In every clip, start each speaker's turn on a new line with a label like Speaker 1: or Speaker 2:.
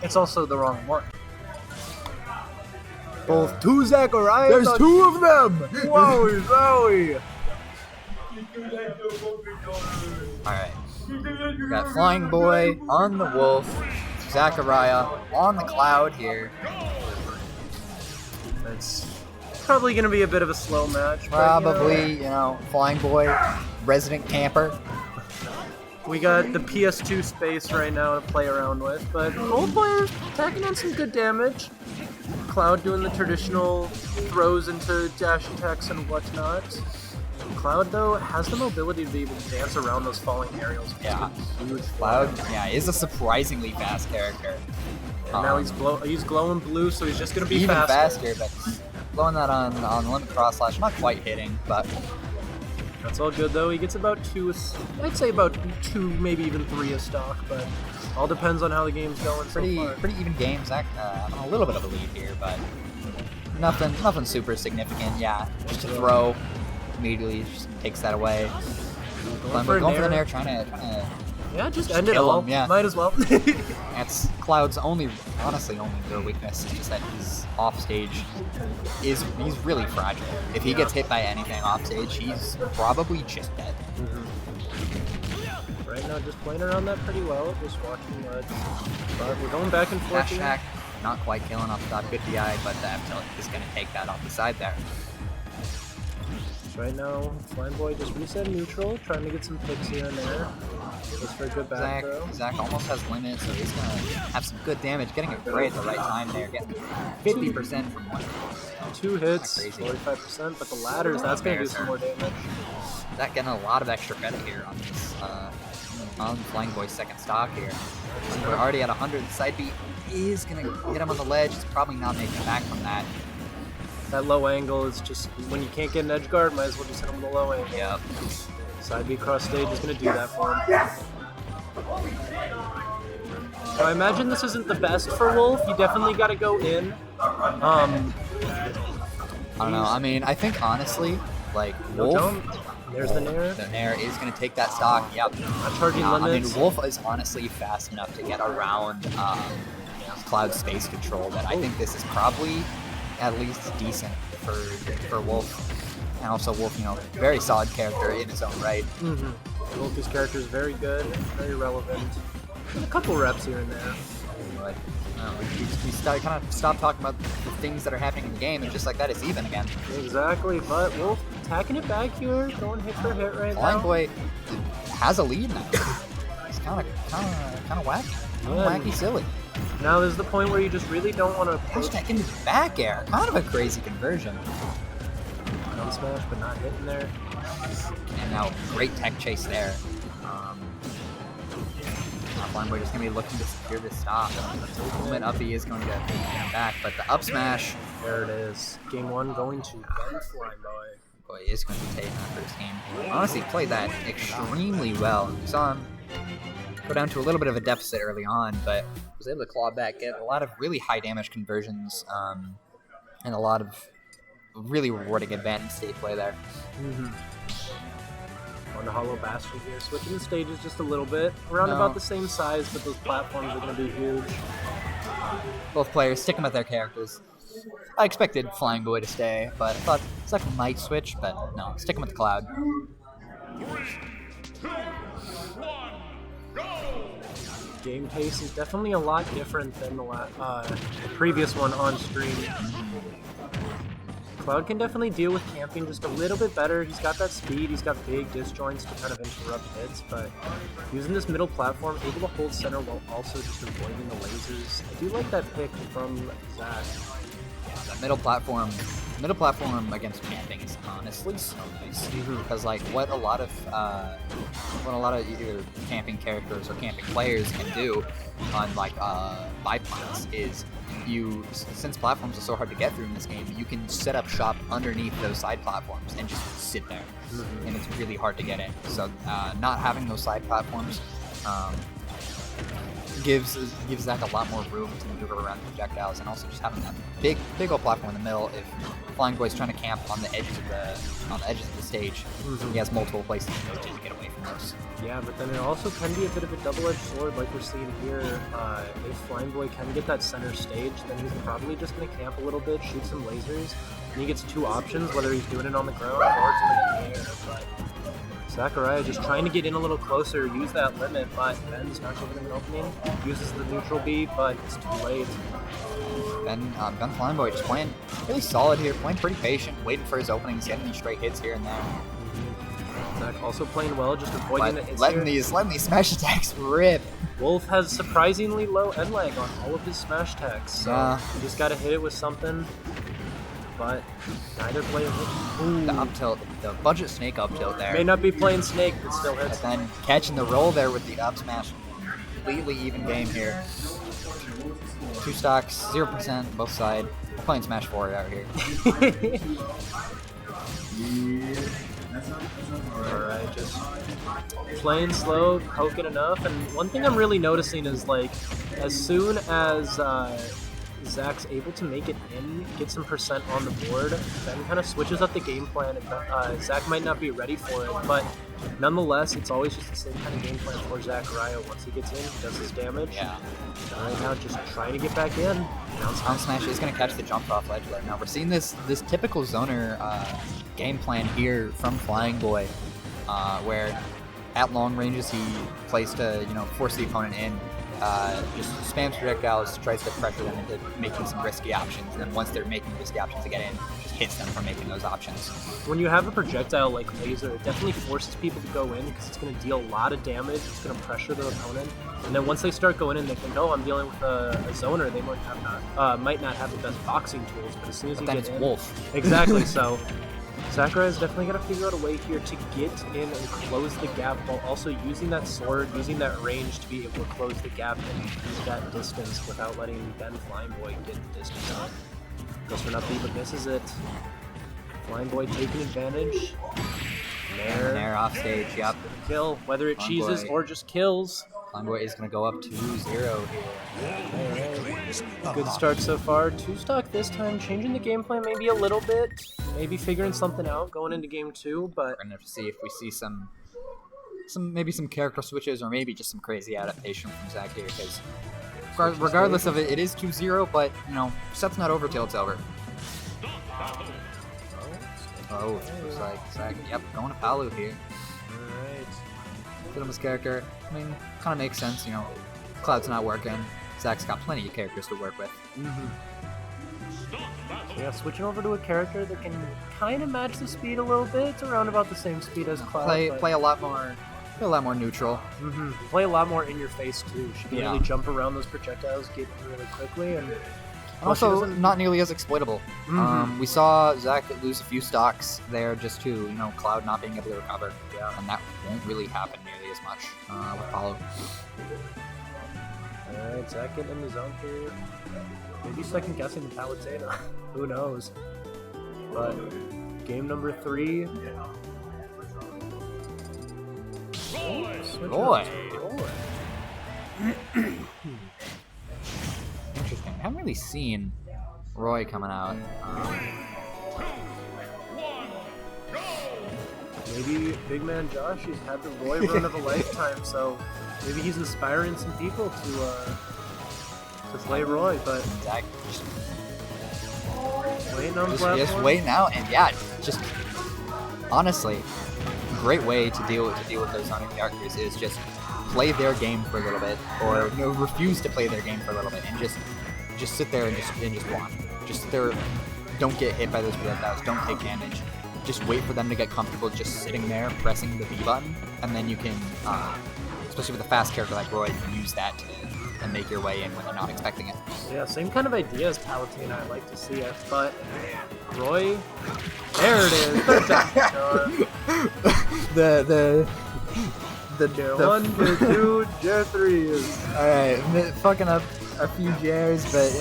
Speaker 1: It's also the wrong one. Both two Zachariah.
Speaker 2: There's two of them!
Speaker 1: Wowie, zowie!
Speaker 2: Alright. We got Flyingboy on the Wolf, Zachariah on the Cloud here.
Speaker 1: It's probably going to be a bit of a slow match.
Speaker 2: Probably, you know, Flyingboy, resident camper.
Speaker 1: We got the PS2 space right now to play around with, but both players packing in some good damage. Cloud doing the traditional throws into dash attacks and whatnot. Cloud, though, has the mobility to be able to dance around those falling aerials.
Speaker 2: Yeah.
Speaker 1: Huge
Speaker 2: Cloud, yeah, is a surprisingly fast character.
Speaker 1: And now he's glowing blue, so he's just going to be
Speaker 2: even
Speaker 1: faster.
Speaker 2: But blowing that on limit cross slash, not quite hitting, but
Speaker 1: that's all good, though. He gets about I'd say about 2, maybe even 3 a stock, but all depends on how the game's going
Speaker 2: pretty
Speaker 1: so far.
Speaker 2: pretty even game. Zach having a little bit of a lead here, but nothing super significant. Yeah, just a throw immediately just takes that away. Going for the nair, trying to
Speaker 1: yeah, just end it all.
Speaker 2: Yeah.
Speaker 1: Might as well.
Speaker 2: That's Cloud's honestly only real weakness is just that he's off stage. He's really fragile. If he gets hit by anything off stage, he's probably just dead.
Speaker 1: Right now, just playing around that pretty well, just watching ledge. But we're going back and forth.
Speaker 2: Dash not quite killing off the top 50 eye, but the F tilt is going to take that off the side there.
Speaker 1: Right now, Flyingboy just reset neutral, trying to get some picks here and there. Just for a good back throw.
Speaker 2: Zach almost has limit, so he's going to have some good damage, getting it right at the right time there, getting 50% from one. So
Speaker 1: 2 hits, 45%, but the ladders, that's going to do some more damage.
Speaker 2: Zach getting a lot of extra credit here on this, on Flyingboy's second stock here. We're already at 100, the side beat is going to hit him on the ledge, he's probably not making it back from that.
Speaker 1: That low angle is just, when you can't get an edge guard, might as well just hit him with a low angle.
Speaker 2: Yep.
Speaker 1: Side B cross stage is going to do that for him. So I imagine this isn't the best for Wolf. You definitely got to go in.
Speaker 2: I don't know. I mean, I think honestly, like Wolf,
Speaker 1: there's the nair.
Speaker 2: The nair is going to take that stock. Yep.
Speaker 1: Not charging limits.
Speaker 2: I mean, Wolf is honestly fast enough to get around Cloud space control that I think this is probably at least decent for Wolf. And also Wolf, you know, very solid character in his own right.
Speaker 1: Wolf's character is very good, very relevant. A couple reps here and there.
Speaker 2: But we kind of stop talking about the things that are happening in the game, and just like that, it's even again.
Speaker 1: Exactly, but Wolf attacking it back here, going hit for hit right now.
Speaker 2: Flyingboy has a lead now. It's kind of wacky, wacky, silly.
Speaker 1: Now there's the point where you just really don't want to
Speaker 2: push that into the back air. Kind of a crazy conversion.
Speaker 1: Down smash, but not hitting there.
Speaker 2: And now great tech chase there. Flyingboy just going to be looking to secure this stop. Movement up, he is going to get him back, but the up smash.
Speaker 1: There it is. Game 1 going to Flyingboy.
Speaker 2: Boy is going to take that first game. Honestly, played that extremely well. We saw him go down to a little bit of a deficit early on, but was able to claw back, get a lot of really high damage conversions, and a lot of really rewarding advanced stage play there.
Speaker 1: On the Hollow Bastion here, switching the stages just a little bit. Around about the same size, but those platforms are going to be huge.
Speaker 2: Both players sticking with their characters. I expected Flyingboy to stay, but I thought Zach might switch, but no, sticking with the Cloud.
Speaker 3: 3, 2, 1, go!
Speaker 1: Game pace is definitely a lot different than the previous one on stream. Cloud can definitely deal with camping just a little bit better. He's got that speed, he's got big disjoints to kind of interrupt hits, but using this middle platform, able to hold center while also just avoiding the lasers. I do like that pick from Zach.
Speaker 2: That middle platform against camping is honestly so nice, because like what a lot of either camping characters or camping players can do on like biplanes is since platforms are so hard to get through in this game, you can set up shop underneath those side platforms and just sit there, and it's really hard to get in. So not having those side platforms gives Zach a lot more room to maneuver around the projectiles, and also just having that big old platform in the middle. If Flyingboy's trying to camp on the edges of the stage, he has multiple places to get away from those.
Speaker 1: Yeah, but then it also can be a bit of a double-edged sword, like we're seeing here. If Flyingboy can get that center stage, then he's probably just going to camp a little bit, shoot some lasers, and he gets two options, whether he's doing it on the ground or doing it in the air. But Zachariah just trying to get in a little closer, use that limit, but Ben's not giving him an opening. Uses the neutral B, but it's too late.
Speaker 2: Ben Flyingboy just playing really solid here, playing pretty patient, waiting for his openings, getting these straight hits here and there.
Speaker 1: Zach also playing well, just avoiding the hits
Speaker 2: letting these smash attacks rip.
Speaker 1: Wolf has surprisingly low end lag on all of his smash attacks, so you just gotta hit it with something. But neither player hit. Ooh.
Speaker 2: The up tilt, the budget snake up tilt there.
Speaker 1: May not be playing snake, but still hits.
Speaker 2: And then catching the roll there with the up smash. Completely even game here. 2 stocks, 0% both side. We're playing Smash 4 out here.
Speaker 1: Alright, just playing slow, poking enough, and one thing I'm really noticing is, like, as soon as Zach's able to make it in, get some percent on the board, Ben kind of switches up the game plan, and Zach might not be ready for it, but nonetheless, it's always just the same kind of game plan for Zachariah. Once he gets in, he does his damage.
Speaker 2: Yeah.
Speaker 1: Right now, just trying to get back in.
Speaker 2: Down smash is going to catch the jump off ledge right now. We're seeing this typical zoner game plan here from Flyingboy, where at long ranges he plays to force the opponent in, just spams projectiles, tries to pressure them into making some risky options, and then once they're making risky options to get in, just hits them for making those options.
Speaker 1: When you have a projectile like laser, it definitely forces people to go in because it's going to deal a lot of damage, it's going to pressure their opponent, and then once they start going in, they think, oh, I'm dealing with a zoner, they might not have the best boxing tools, but as soon as you get in...
Speaker 2: But then it's Wolf.
Speaker 1: Exactly, so Zachariah's definitely got to figure out a way here to get in and close the gap while also using that sword, using that range to be able to close the gap and use that distance without letting Ben Flyingboy get the distance out. Goes for nothing, but misses it. Flyingboy taking advantage.
Speaker 2: Nair off stage, yep.
Speaker 1: Kill, whether it cheeses or just kills.
Speaker 2: Flyingboy is going to go up 2-0 here.
Speaker 1: Good start so far. 2-stock this time, changing the game plan maybe a little bit. Maybe figuring something out going into game 2, but...
Speaker 2: We're going to have to see if we see maybe some character switches or maybe just some crazy adaptation from Zach here, because regardless of it, it is 2-0, but, set's not over till it's over. Oh, looks like Zach, yep, going to Palu here.
Speaker 1: Alright.
Speaker 2: Fit him his character. I mean, kind of makes sense, Cloud's not working. Zach's got plenty of characters to work with.
Speaker 1: So yeah, switching over to a character that can kind of match the speed a little bit. It's around about the same speed as Cloud.
Speaker 2: Play a lot more neutral.
Speaker 1: Play a lot more in your face too. She can really jump around those projectiles, get in really quickly, and
Speaker 2: also not nearly as exploitable. We saw Zach lose a few stocks there just to Cloud not being able to recover. Yeah, and that won't really happen nearly as much with Follow.
Speaker 1: Alright, Zach getting in the zone here. Maybe second guessing the Palutena. Who knows? But game number 3.
Speaker 2: Roy. Interesting. I haven't really seen Roy coming out.
Speaker 1: Maybe big man Josh, he's had the Roy run of a lifetime, so maybe he's inspiring some people to play Roy, but
Speaker 2: Zach
Speaker 1: waiting on platform.
Speaker 2: Just waiting out, and yeah, just honestly, great way to deal with those zoning characters is just play their game for a little bit, or refuse to play their game for a little bit, and just sit there and just watch. Just sit there, don't get hit by those projectiles, don't take damage. Just wait for them to get comfortable just sitting there, pressing the B button, and then you can, especially with a fast character like Roy, you can use that to make your way in when they're not expecting it.
Speaker 1: Yeah, same kind of idea as Palutena, I'd like to see it, but Roy, there it is, the one, the two, Jar 3 is...
Speaker 2: Alright, fucking up a few Jars, but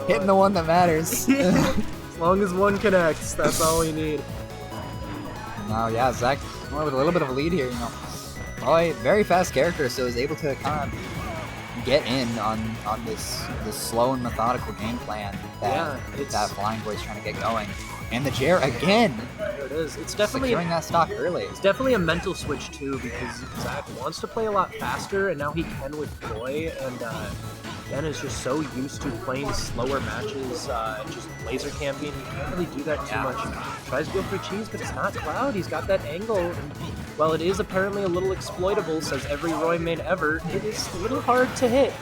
Speaker 2: hitting the one that matters.
Speaker 1: As long as one connects, that's all we need.
Speaker 2: Now, yeah, Zach with a little bit of a lead here, Roy, very fast character, so is able to kind of get in on this slow and methodical game plan that Flyingboy's trying to get going. And the Jair again.
Speaker 1: There it is. It's definitely
Speaker 2: securing that stock early.
Speaker 1: It's definitely a mental switch too, because Zach wants to play a lot faster, and now he can with Roy, and Ben is just so used to playing slower matches, just laser camping. He can't really do that too much. Tries to go for cheese, but it's not Cloud. He's got that angle, and while it is apparently a little exploitable, says every Roy main ever, it is a little hard to hit.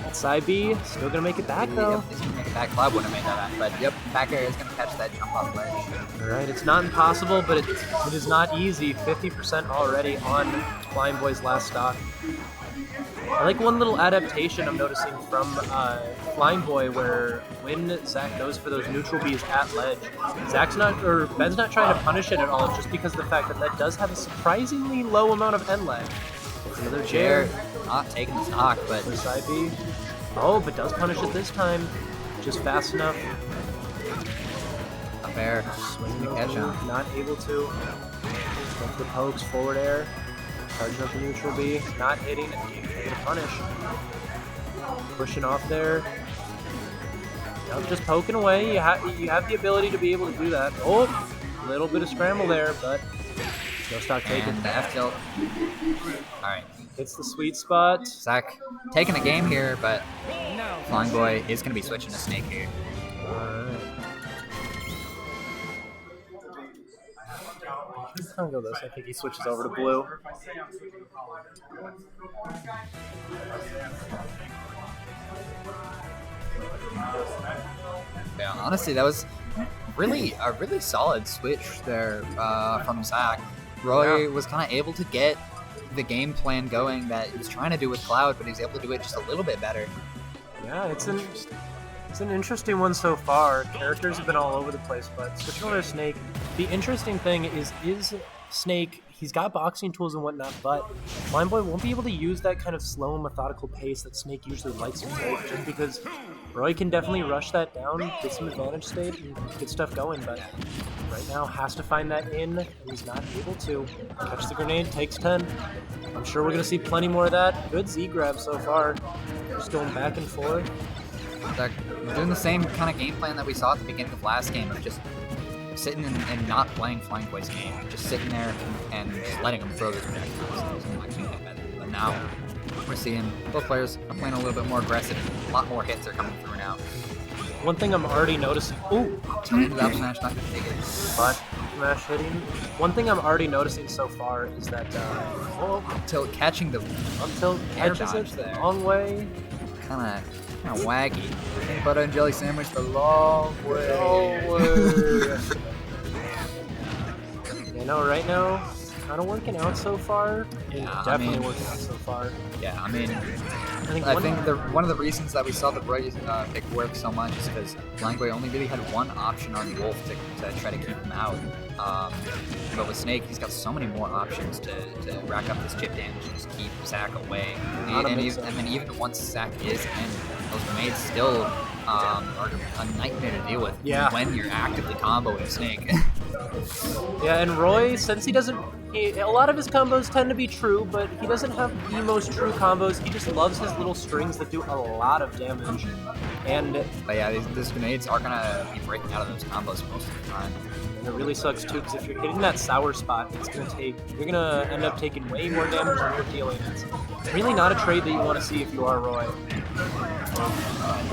Speaker 1: That side B, still gonna make it back though.
Speaker 2: Yep, he's gonna make it back. Cloud wouldn't have made that back, but yep, back air is gonna catch that jump off ledge.
Speaker 1: Alright, it's not impossible, but it is not easy. 50% already on Flyingboy's last stock. I like one little adaptation I'm noticing from Flyingboy, where when Zach goes for those neutral Bs at ledge, Ben's not trying to punish it at all, just because of the fact that does have a surprisingly low amount of end lag. Another Jair,
Speaker 2: not taking the stock, but
Speaker 1: side B. Oh, but does punish it this time, just fast enough.
Speaker 2: Up air,
Speaker 1: Swing
Speaker 2: the catch him.
Speaker 1: Not able to. Go for the pokes, forward air. Charging up the neutral B, not hitting, and getting a punish. Pushing off there. Yep, just poking away. You have the ability to be able to do that. Oh, a little bit of scramble there, but no stock taken.
Speaker 2: And the F tilt. Alright.
Speaker 1: Hits the sweet spot.
Speaker 2: Zach taking a game here, but Flyingboy is going to be switching to Snake here.
Speaker 1: Alright. I'll go this. I think he switches over to blue.
Speaker 2: Yeah, honestly, that was really a really solid switch there from Zach. Roy was kind of able to get the game plan going that he was trying to do with Cloud, but he was able to do it just a little bit better.
Speaker 1: Yeah, it's an interesting one so far. Characters have been all over the place, but switching over to Snake, the interesting thing is Snake, he's got boxing tools and whatnot, but Flyingboy won't be able to use that kind of slow and methodical pace that Snake usually likes to take, just because Roy can definitely rush that down, get some advantage state, and get stuff going, but right now has to find that in, and he's not able to. Catch the grenade, takes 10. I'm sure we're going to see plenty more of that. Good Z grab so far. Just going back and forth.
Speaker 2: Zach doing the same kind of game plan that we saw at the beginning of last game, of just sitting and not playing Flyingboy's game, just sitting there and just letting him throw the projectiles. But now we're seeing both players are playing a little bit more aggressive. A lot more hits are coming through now.
Speaker 1: One thing I'm already noticing. Ooh,
Speaker 2: up smash, not gonna take it.
Speaker 1: But smash hitting. One thing I'm already noticing so far is that
Speaker 2: until catching the
Speaker 1: catches it the long way.
Speaker 2: Kind of waggy. Peanut butter and jelly sandwich the long way.
Speaker 1: You know, right now, kind of working out so far.
Speaker 2: Yeah,
Speaker 1: definitely working out so far.
Speaker 2: Yeah, I mean,
Speaker 1: I think
Speaker 2: one of the reasons that we saw the Roy pick work so much is because Flyingboy only really had one option on Wolf to try to keep him out. But with Snake, he's got so many more options to rack up this chip damage and just keep Zach away. And then even once Zach is in, those grenades still are a nightmare to deal with when you're actively comboing Snake.
Speaker 1: Yeah, and Roy, since he doesn't... a lot of his combos tend to be true, but he doesn't have the most true combos. He just loves his little strings that do a lot of damage.
Speaker 2: But yeah, these grenades are going to be breaking out of those combos most of the time.
Speaker 1: And it really sucks too, because if you're hitting that sour spot, you're gonna end up taking way more damage than you're dealing. It's really not a trade that you want to see if you are Roy.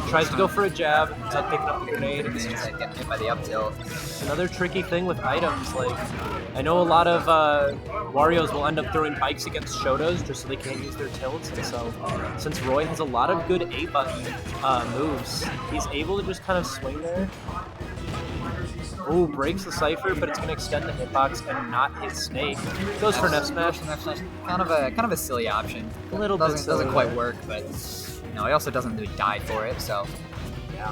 Speaker 1: Tries to go for a jab, ends up picking up the grenade.
Speaker 2: It's just getting hit by the up tilt.
Speaker 1: It's another tricky thing with items. Like, I know a lot of Warios will end up throwing bikes against Shotos just so they can't use their tilts, and so since Roy has a lot of good A button moves, he's able to just kind of swing there. Ooh, breaks the Cypher, but it's going to extend the hitbox and not hit Snake. Goes for an F smash.
Speaker 2: Kind of a silly option.
Speaker 1: A little bit silly.
Speaker 2: Doesn't quite work, but he also doesn't really die for it. So
Speaker 1: yeah.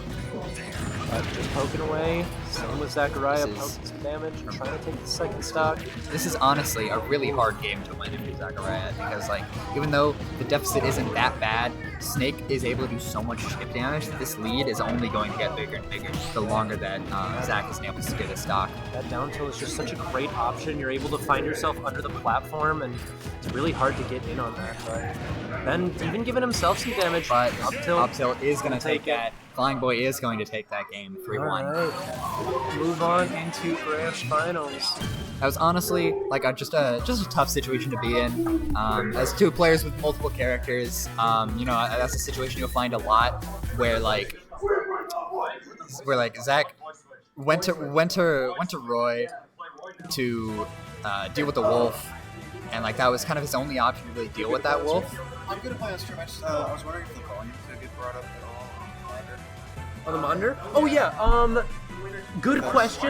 Speaker 1: But just poking away. Same with Zachariah,
Speaker 2: This is-
Speaker 1: poking some damage, trying to take the second stock.
Speaker 2: This is honestly a really hard game to win if you're Zachariah, because like even though the deficit isn't that bad, Snake is able to do so much chip damage that this lead is only going to get bigger and bigger the longer that Zach is able to get his stock.
Speaker 1: That down tilt is just such a great option. You're able to find yourself under the platform, and it's really hard to get in on that. But Ben even giving himself some damage.
Speaker 2: But
Speaker 1: up
Speaker 2: tilt is going to take
Speaker 1: take it.
Speaker 2: that. Flyingboy is going to take that game 3-1.
Speaker 1: Alright, move on into grand finals.
Speaker 2: That was honestly like just a tough situation to be in. As two players with multiple characters, that's a situation you'll find a lot where Zach went to Roy to deal with the wolf, and like that was kind of his only option to really deal with that wolf.
Speaker 4: I'm gonna play on stream. I was wondering if the volume could get brought up at all on the monitor.
Speaker 1: On the monitor? Oh yeah, good question.